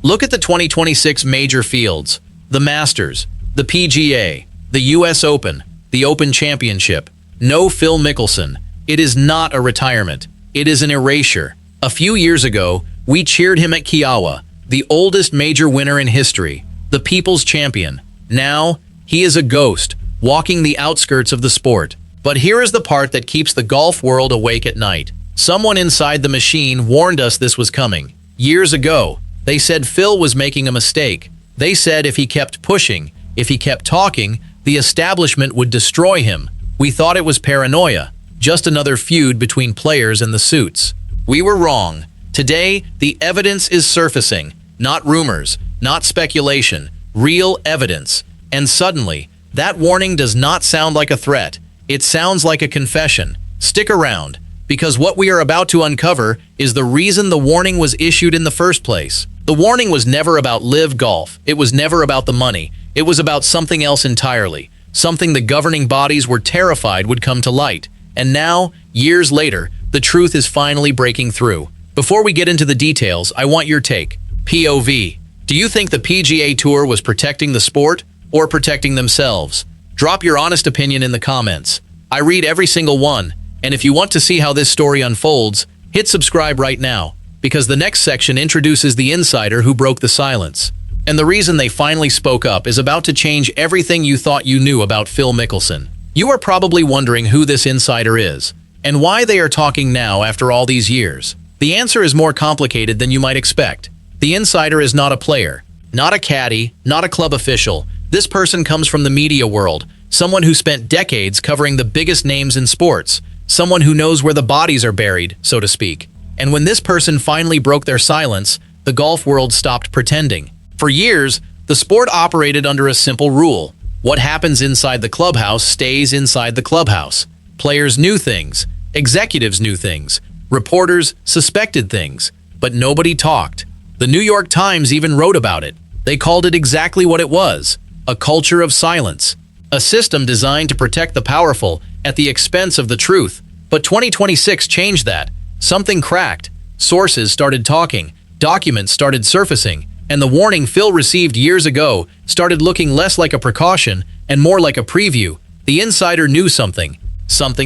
Look at the 2026 major fields: the Masters, the PGA, the US Open, the Open Championship. No Phil Mickelson. It is not a retirement. It is an erasure. A few years ago, we cheered him at Kiawah, the oldest major winner in history, the people's champion. Now, he is a ghost, walking the outskirts of the sport. But here is the part that keeps the golf world awake at night. Someone inside the machine warned us this was coming. Years ago, they said Phil was making a mistake. They said if he kept pushing, if he kept talking, the establishment would destroy him. We thought it was paranoia, just another feud between players and the suits. We were wrong. Today, the evidence is surfacing. Not rumors, not speculation, real evidence. And suddenly, that warning does not sound like a threat. It sounds like a confession. Stick around, because what we are about to uncover is the reason the warning was issued in the first place. The warning was never about LIV Golf. It was never about the money. It was about something else entirely. Something the governing bodies were terrified would come to light. And now, years later, the truth is finally breaking through. Before we get into the details, I want your take. POV. Do you think the PGA Tour was protecting the sport or protecting themselves? Drop your honest opinion in the comments. I read every single one, and if you want to see how this story unfolds, hit subscribe right now, because the next section introduces the insider who broke the silence. And the reason they finally spoke up is about to change everything you thought you knew about Phil Mickelson. You are probably wondering who this insider is, and why they are talking now after all these years. The answer is more complicated than you might expect. The insider is not a player, not a caddy, not a club official. This person comes from the media world, someone who spent decades covering the biggest names in sports, someone who knows where the bodies are buried, so to speak. And when this person finally broke their silence, the golf world stopped pretending. For years, the sport operated under a simple rule. What happens inside the clubhouse stays inside the clubhouse. Players knew things, executives knew things, reporters suspected things, but nobody talked. The New York Times even wrote about it. They called it exactly what it was: a culture of silence, a system designed to protect the powerful at the expense of the truth. But 2026 changed that. Something cracked. Sources started talking, documents started surfacing, and the warning Phil received years ago started looking less like a precaution and more like a preview. The insider knew something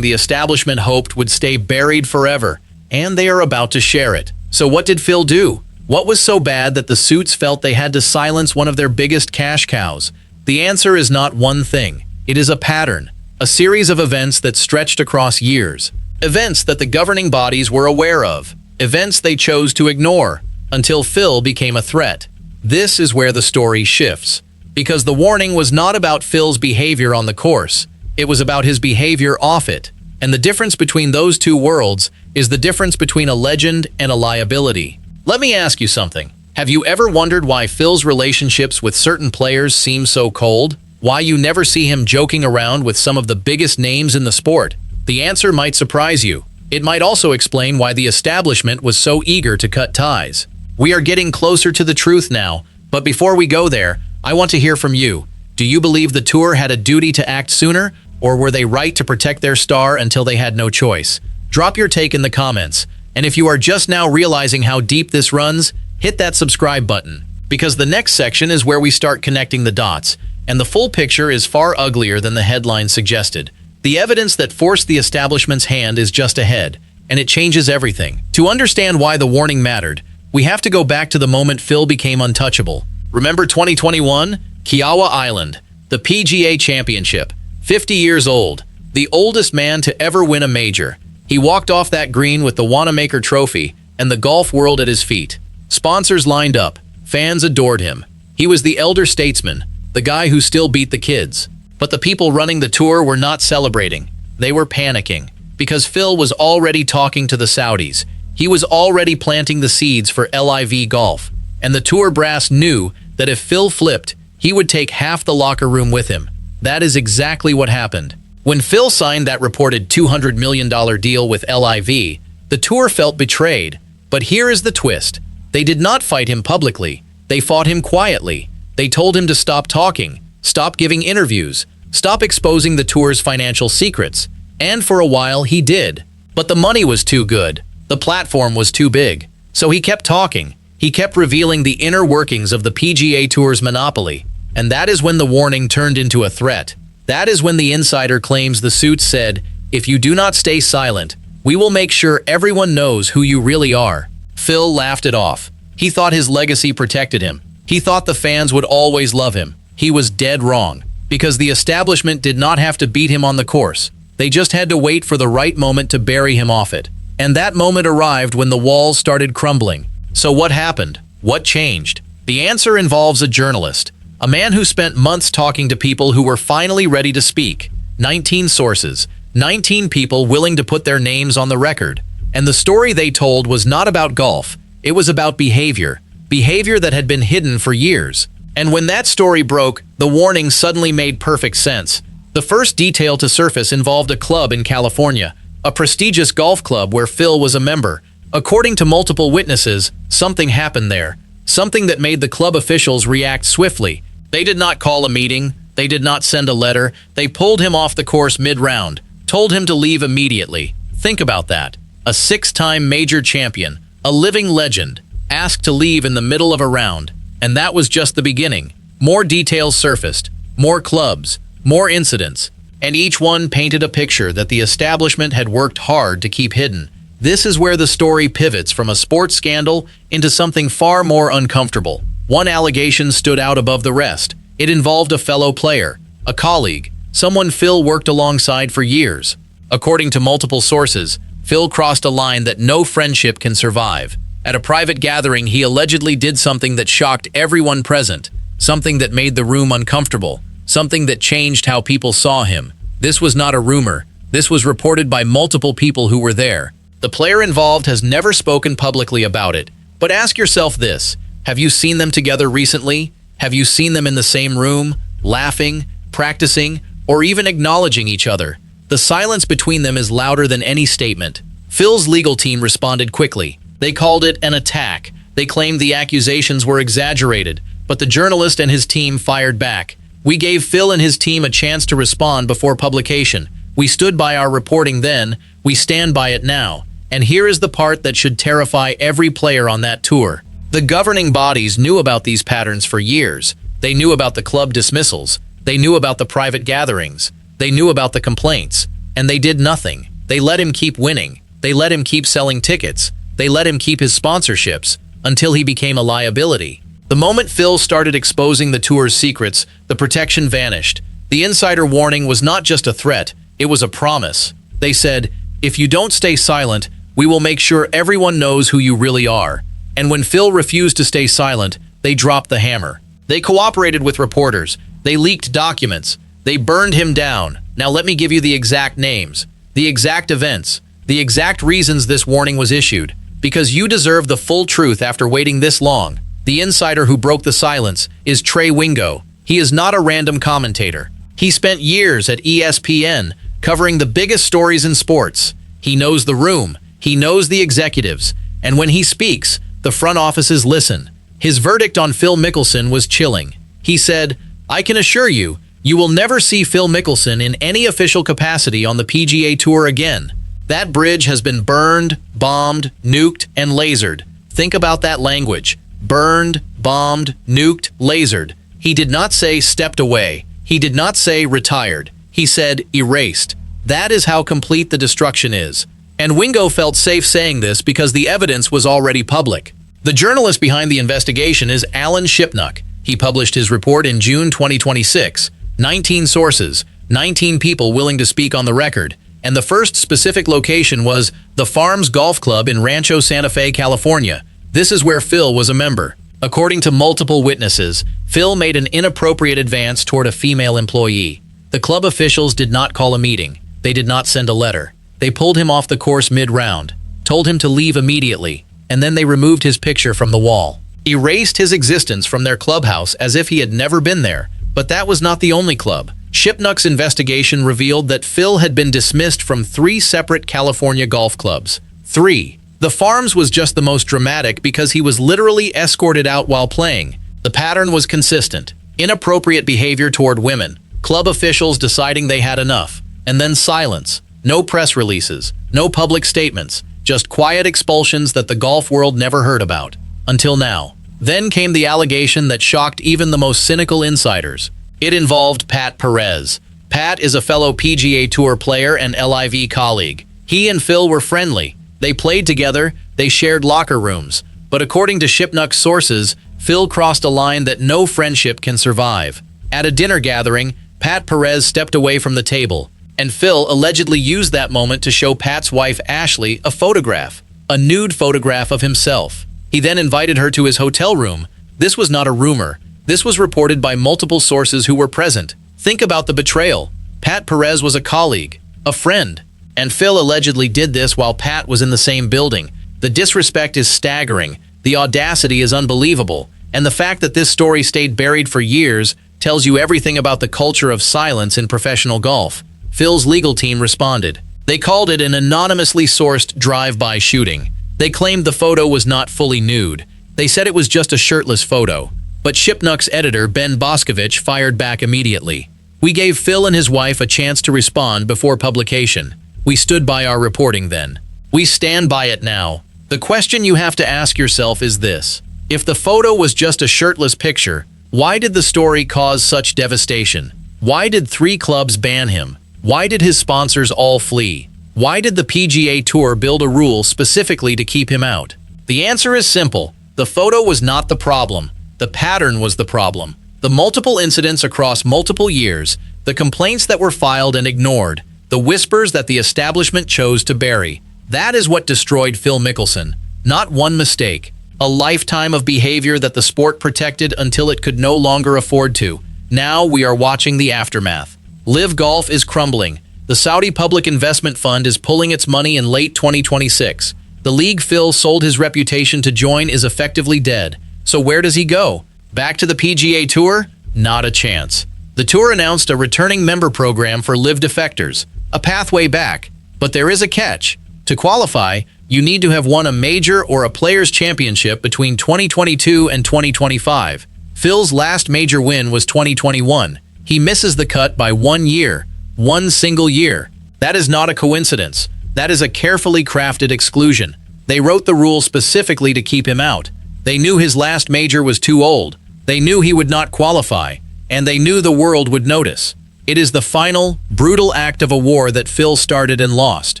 the establishment hoped would stay buried forever, and they are about to share it. So what did Phil do? What was so bad that the suits felt they had to silence one of their biggest cash cows? The answer is not one thing. It is a pattern, a series of events that stretched across years. Events that the governing bodies were aware of. Events they chose to ignore, until Phil became a threat. This is where the story shifts. Because the warning was not about Phil's behavior on the course. It was about his behavior off it. And the difference between those two worlds is the difference between a legend and a liability. Let me ask you something. Have you ever wondered why Phil's relationships with certain players seem so cold? Why you never see him joking around with some of the biggest names in the sport? The answer might surprise you. It might also explain why the establishment was so eager to cut ties. We are getting closer to the truth now, but before we go there, I want to hear from you. Do you believe the tour had a duty to act sooner, or were they right to protect their star until they had no choice? Drop your take in the comments. And if you are just now realizing how deep this runs, hit that subscribe button, because the next section is where we start connecting the dots, and the full picture is far uglier than the headline suggested. The evidence that forced the establishment's hand is just ahead, and it changes everything. To understand why the warning mattered, we have to go back to the moment Phil became untouchable. Remember 2021? Kiawah Island, the PGA Championship. 50 years old, the oldest man to ever win a major. He walked off that green with the Wanamaker Trophy and the golf world at his feet. Sponsors lined up. Fans adored him. He was the elder statesman, the guy who still beat the kids. But the people running the tour were not celebrating. They were panicking, because Phil was already talking to the Saudis. He was already planting the seeds for LIV Golf. And the tour brass knew that if Phil flipped, he would take half the locker room with him. That is exactly what happened. When Phil signed that reported $200 million deal with LIV, the tour felt betrayed. But here is the twist. They did not fight him publicly. They fought him quietly. They told him to stop talking, stop giving interviews, stop exposing the tour's financial secrets. And for a while, he did. But the money was too good. The platform was too big. So he kept talking. He kept revealing the inner workings of the PGA Tour's monopoly, and that is when the warning turned into a threat. That is when the insider claims the suit said, "If you do not stay silent, we will make sure everyone knows who you really are." Phil laughed it off. He thought his legacy protected him. He thought the fans would always love him. He was dead wrong, because the establishment did not have to beat him on the course. They just had to wait for the right moment to bury him off it. And that moment arrived when the walls started crumbling. So what happened? What changed? The answer involves a journalist, a man who spent months talking to people who were finally ready to speak. 19 sources, 19 people willing to put their names on the record. And the story they told was not about golf. It was about behavior that had been hidden for years. And when that story broke, the warning suddenly made perfect sense. The first detail to surface involved a club in California, a prestigious golf club where Phil was a member. According to multiple witnesses, something happened there, something that made the club officials react swiftly. They did not call a meeting, they did not send a letter, they pulled him off the course mid-round, told him to leave immediately. Think about that. A 6-time major champion, a living legend, asked to leave in the middle of a round. And that was just the beginning. More details surfaced, more clubs, more incidents, and each one painted a picture that the establishment had worked hard to keep hidden. This is where the story pivots from a sports scandal into something far more uncomfortable. One allegation stood out above the rest. It involved a fellow player, a colleague, someone Phil worked alongside for years. According to multiple sources, Phil crossed a line that no friendship can survive. At a private gathering, he allegedly did something that shocked everyone present, something that made the room uncomfortable, something that changed how people saw him. This was not a rumor. This was reported by multiple people who were there. The player involved has never spoken publicly about it. But ask yourself this: have you seen them together recently? Have you seen them in the same room, laughing, practicing, or even acknowledging each other? The silence between them is louder than any statement. Phil's legal team responded quickly. They called it an attack. They claimed the accusations were exaggerated, but the journalist and his team fired back. "We gave Phil and his team a chance to respond before publication. We stood by our reporting then, we stand by it now. And here is the part that should terrify every player on that tour. The governing bodies knew about these patterns for years. They knew about the club dismissals. They knew about the private gatherings. They knew about the complaints. And they did nothing. They let him keep winning. They let him keep selling tickets. They let him keep his sponsorships until he became a liability. The moment Phil started exposing the tour's secrets, the protection vanished. The insider warning was not just a threat, it was a promise. They said, "If you don't stay silent, we will make sure everyone knows who you really are." And when Phil refused to stay silent, they dropped the hammer. They cooperated with reporters. They leaked documents. They burned him down. Now let me give you the exact names, the exact events, the exact reasons this warning was issued. Because you deserve the full truth after waiting this long. The insider who broke the silence is Trey Wingo. He is not a random commentator. He spent years at ESPN covering the biggest stories in sports. He knows the room. He knows the executives. And when he speaks, the front offices listen. His verdict on Phil Mickelson was chilling. He said, "I can assure you, you will never see Phil Mickelson in any official capacity on the PGA Tour again. That bridge has been burned, bombed, nuked, and lasered." Think about that language. Burned, bombed, nuked, lasered. He did not say stepped away. He did not say retired. He said erased. That is how complete the destruction is. And Wingo felt safe saying this because the evidence was already public. The journalist behind the investigation is Shipnuck. He published his report in June 2026. 19 sources, 19 people willing to speak on the record. And the first specific location was the Farms Golf Club in Rancho Santa Fe, California. This is where Phil was a member. According to multiple witnesses, Phil made an inappropriate advance toward a female employee. The club officials did not call a meeting. They did not send a letter. They pulled him off the course mid-round, told him to leave immediately, and then they removed his picture from the wall, erased his existence from their clubhouse as if he had never been there. But that was not the only club. Shipnuck's investigation revealed that Phil had been dismissed from 3 separate California golf clubs. 3. The Farms was just the most dramatic because he was literally escorted out while playing. The pattern was consistent. Inappropriate behavior toward women, club officials deciding they had enough, and then silence. No press releases, no public statements, just quiet expulsions that the golf world never heard about. until now. Then came the allegation that shocked even the most cynical insiders. It involved Pat Perez. Pat is a fellow PGA Tour player and LIV colleague. He and Phil were friendly. They played together, they shared locker rooms. But according to Shipnuck's sources, Phil crossed a line that no friendship can survive. At a dinner gathering, Pat Perez stepped away from the table, and Phil allegedly used that moment to show Pat's wife Ashley a photograph, a nude photograph of himself. He then invited her to his hotel room. This was not a rumor. This was reported by multiple sources who were present. Think about the betrayal. Pat Perez was a colleague, a friend, and Phil allegedly did this while Pat was in the same building. The disrespect is staggering, the audacity is unbelievable, and the fact that this story stayed buried for years tells you everything about the culture of silence in professional golf. Phil's legal team responded. They called it an anonymously sourced drive-by shooting. They claimed the photo was not fully nude. They said it was just a shirtless photo. But Shipnuck's editor, Ben Boscovich, fired back immediately. We gave Phil and his wife a chance to respond before publication. We stood by our reporting then. We stand by it now. The question you have to ask yourself is this. If the photo was just a shirtless picture, why did the story cause such devastation? Why did 3 clubs ban him? Why did his sponsors all flee? Why did the PGA Tour build a rule specifically to keep him out? The answer is simple. The photo was not the problem. The pattern was the problem. The multiple incidents across multiple years, the complaints that were filed and ignored, the whispers that the establishment chose to bury. That is what destroyed Phil Mickelson. Not one mistake. A lifetime of behavior that the sport protected until it could no longer afford to. Now we are watching the aftermath. LIV Golf is crumbling. The Saudi Public Investment Fund is pulling its money in late 2026. The league Phil sold his reputation to join is effectively dead. So where does he go? Back to the PGA Tour? Not a chance. The tour announced a returning member program for LIV defectors, a pathway back. But there is a catch. To qualify, you need to have won a major or a players' championship between 2022 and 2025. Phil's last major win was 2021. He misses the cut by 1 year. 1 single year. That is not a coincidence. That is a carefully crafted exclusion. They wrote the rule specifically to keep him out. They knew his last major was too old. They knew he would not qualify. And they knew the world would notice. It is the final, brutal act of a war that Phil started and lost.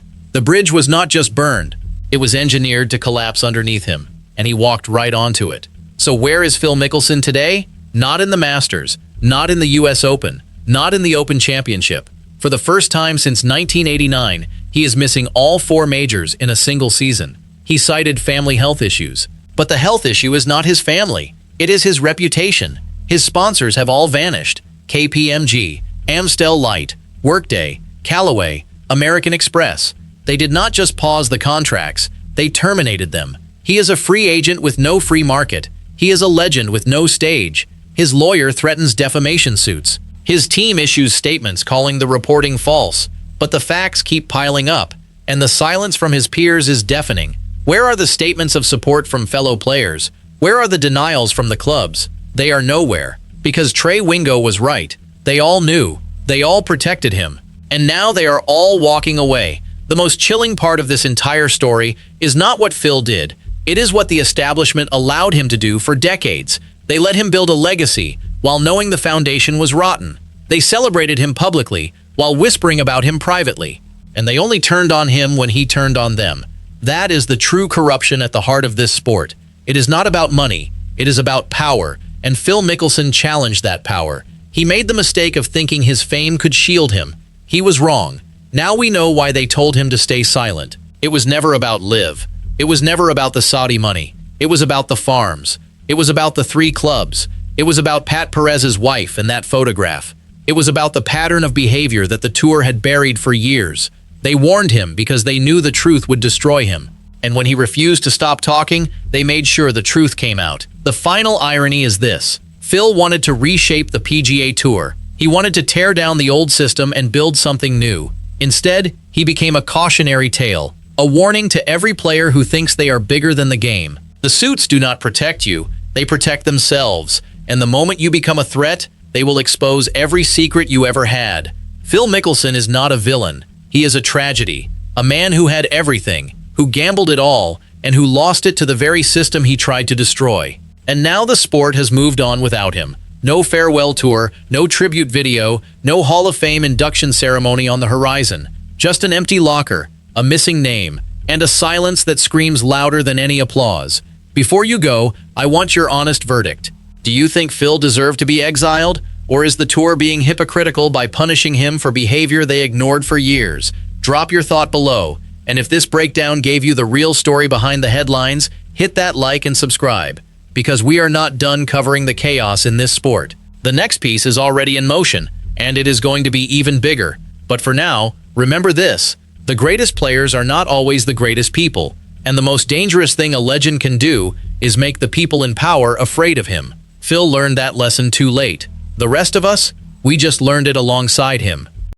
The bridge was not just burned. It was engineered to collapse underneath him. And he walked right onto it. So where is Phil Mickelson today? Not in the Masters. Not in the US Open. Not in the Open Championship. For the first time since 1989, he is missing all 4 majors in a single season. He cited family health issues. But the health issue is not his family. It is his reputation. His sponsors have all vanished. KPMG, Amstel Light, Workday, Callaway, American Express. They did not just pause the contracts, they terminated them. He is a free agent with no free market. He is a legend with no stage. His lawyer threatens defamation suits. His team issues statements calling the reporting false. But the facts keep piling up, and the silence from his peers is deafening. Where are the statements of support from fellow players? Where are the denials from the clubs? They are nowhere. Because Trey Wingo was right. They all knew. They all protected him. And now they are all walking away. The most chilling part of this entire story is not what Phil did. It is what the establishment allowed him to do for decades. They let him build a legacy while knowing the foundation was rotten. They celebrated him publicly while whispering about him privately. And they only turned on him when he turned on them. That is the true corruption at the heart of this sport. It is not about money. It is about power. And Phil Mickelson challenged that power. He made the mistake of thinking his fame could shield him. He was wrong. Now we know why they told him to stay silent. It was never about LIV. It was never about the Saudi money. It was about the farms. It was about the 3 clubs. It was about Pat Perez's wife and that photograph. It was about the pattern of behavior that the tour had buried for years. They warned him because they knew the truth would destroy him. And when he refused to stop talking, they made sure the truth came out. The final irony is this. Phil wanted to reshape the PGA Tour. He wanted to tear down the old system and build something new. Instead, he became a cautionary tale, a warning to every player who thinks they are bigger than the game. The suits do not protect you, they protect themselves. And the moment you become a threat, they will expose every secret you ever had. Phil Mickelson is not a villain. He is a tragedy. A man who had everything, who gambled it all, and who lost it to the very system he tried to destroy. And now the sport has moved on without him. No farewell tour, no tribute video, no Hall of Fame induction ceremony on the horizon. Just an empty locker, a missing name, and a silence that screams louder than any applause. Before you go, I want your honest verdict. Do you think Phil deserved to be exiled? Or is the tour being hypocritical by punishing him for behavior they ignored for years? Drop your thought below. And if this breakdown gave you the real story behind the headlines, hit that like and subscribe, because we are not done covering the chaos in this sport. The next piece is already in motion, and it is going to be even bigger. But for now, remember this: the greatest players are not always the greatest people, and the most dangerous thing a legend can do is make the people in power afraid of him. Phil learned that lesson too late. The rest of us, we just learned it alongside him.